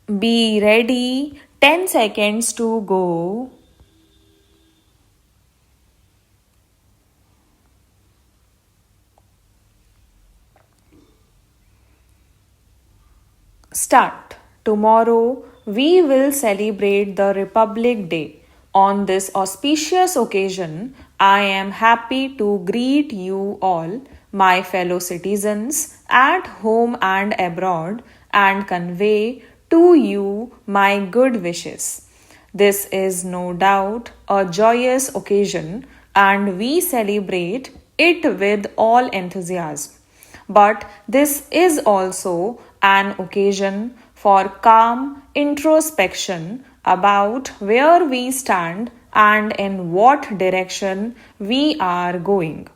Be ready. 10 seconds to go. Start. Tomorrow we will celebrate the Republic Day. On this auspicious occasion, I am happy to greet you all, my fellow citizens, at home and abroad, and convey to you my good wishes. This is no doubt a joyous occasion, and we celebrate it with all enthusiasm. But this is also an occasion for calm introspection about where we stand and in what direction we are going.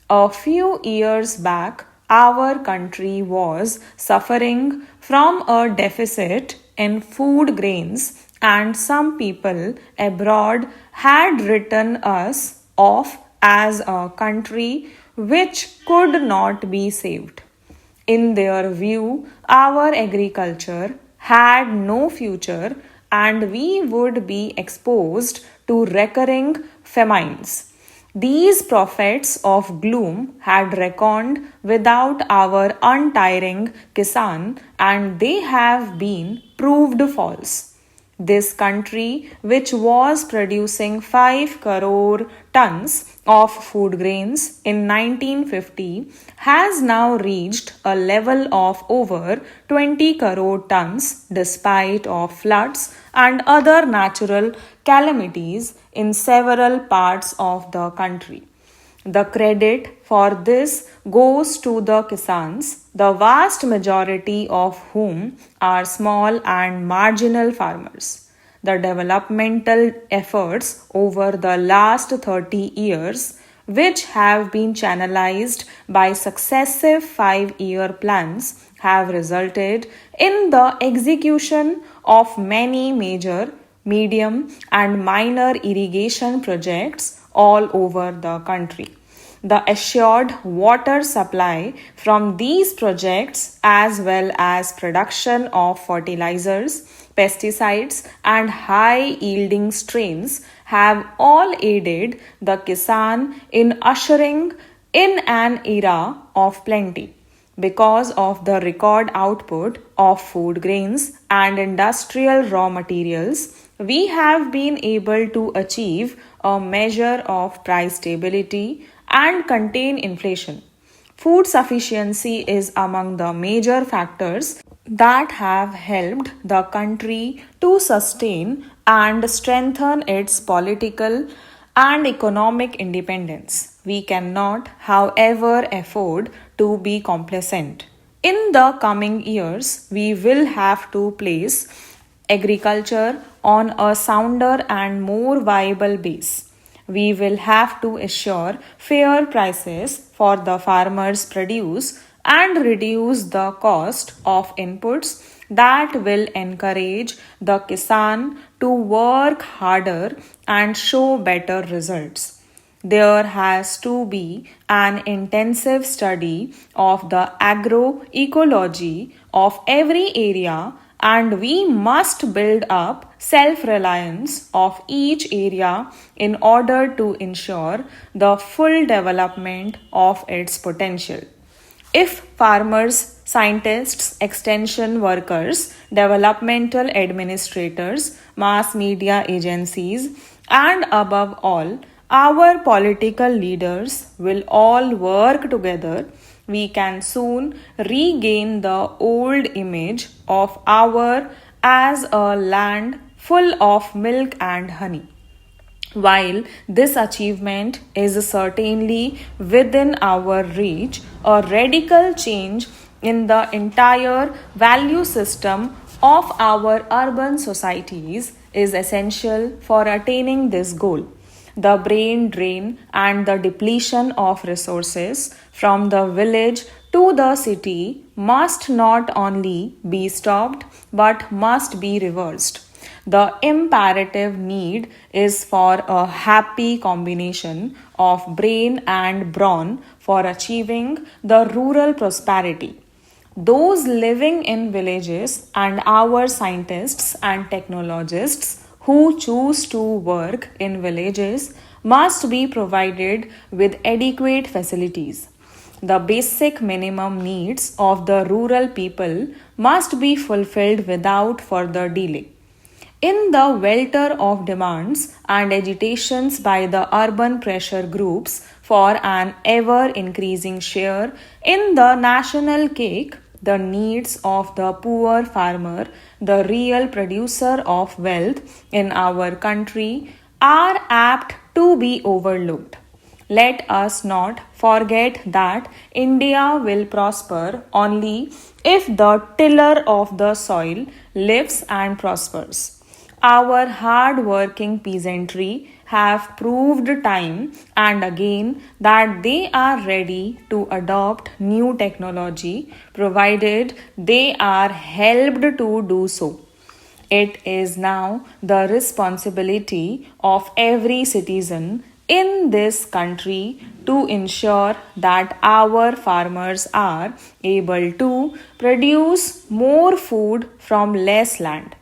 A few years back, our country was suffering from a deficit in food grains, and some people abroad had written us off as a country which could not be saved. In their view, our agriculture had no future and we would be exposed to recurring famines. These prophets of gloom had reckoned without our untiring Kisan, and they have been proved false. This country, which was producing 5 crore tons of food grains in 1950, has now reached a level of over 20 crore tons despite of floods and other natural calamities in several parts of the country. The credit for this goes to the Kisans, the vast majority of whom are small and marginal farmers. The developmental efforts over the last 30 years, which have been channelized by successive 5-year plans, have resulted in the execution of many major, medium, and minor irrigation projects all over the country. The assured water supply from these projects, as well as production of fertilizers, pesticides, and high yielding strains, have all aided the Kisan in ushering in an era of plenty. Because of the record output of food grains and industrial raw materials, we have been able to achieve a measure of price stability and contain inflation. Food sufficiency is among the major factors that have helped the country to sustain and strengthen its political and economic independence. We cannot, however, afford to be complacent. In the coming years, we will have to place agriculture on a sounder and more viable base. We will have to assure fair prices for the farmers' produce and reduce the cost of inputs that will encourage the Kisan to work harder and show better results. There has to be an intensive study of the agroecology of every area, and we must build up self reliance of each area in order to ensure the full development of its potential. If farmers, scientists, extension workers, developmental administrators, mass media agencies, and above all, our political leaders will all work together, we can soon regain the old image of our as a land full of milk and honey. While this achievement is certainly within our reach, a radical change in the entire value system of our urban societies is essential for attaining this goal. The brain drain and the depletion of resources from the village to the city must not only be stopped but must be reversed. The imperative need is for a happy combination of brain and brawn for achieving the rural prosperity. Those living in villages and our scientists and technologists who choose to work in villages must be provided with adequate facilities. The basic minimum needs of the rural people must be fulfilled without further delay. In the welter of demands and agitations by the urban pressure groups for an ever increasing share in the national cake, the needs of the poor farmer, the real producer of wealth in our country, are apt to be overlooked. Let us not forget that India will prosper only if the tiller of the soil lives and prospers. Our hard working peasantry have proved time and again that they are ready to adopt new technology provided they are helped to do so. It is now the responsibility of every citizen in this country to ensure that our farmers are able to produce more food from less land.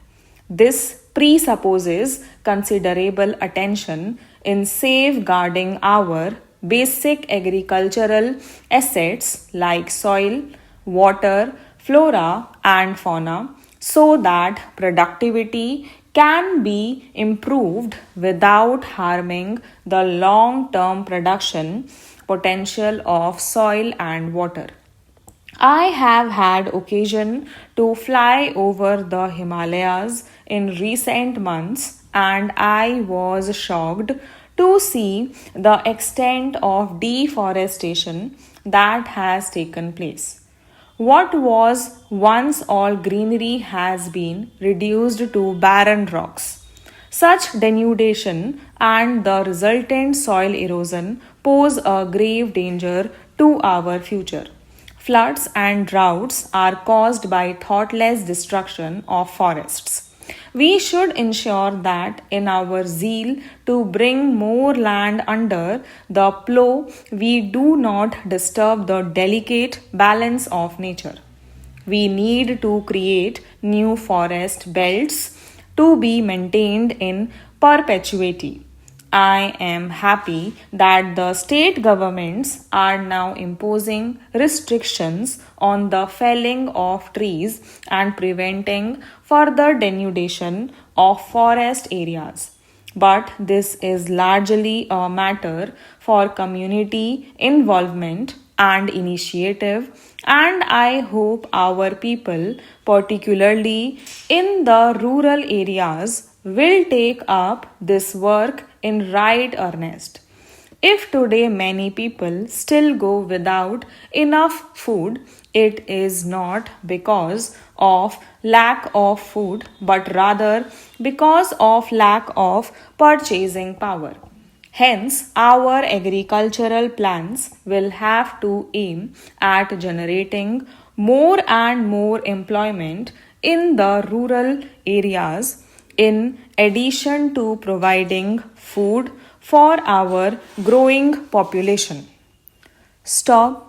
This presupposes considerable attention in safeguarding our basic agricultural assets like soil, water, flora, and fauna so that productivity can be improved without harming the long term production potential of soil and water. I have had occasion to fly over the Himalayas in recent months and I was shocked to see the extent of deforestation that has taken place. What was once all greenery has been reduced to barren rocks. Such denudation and the resultant soil erosion pose a grave danger to our future. Floods and droughts are caused by thoughtless destruction of forests. We should ensure that in our zeal to bring more land under the plough, we do not disturb the delicate balance of nature. We need to create new forest belts to be maintained in perpetuity. I am happy that the state governments are now imposing restrictions on the felling of trees and preventing further denudation of forest areas. But this is largely a matter for community involvement and initiative, and I hope our people, particularly in the rural areas, will take up this work in right earnest. If today many people still go without enough food, it is not because of lack of food, but rather because of lack of purchasing power. Hence, our agricultural plans will have to aim at generating more and more employment in the rural areas in addition to providing food for our growing population. Stop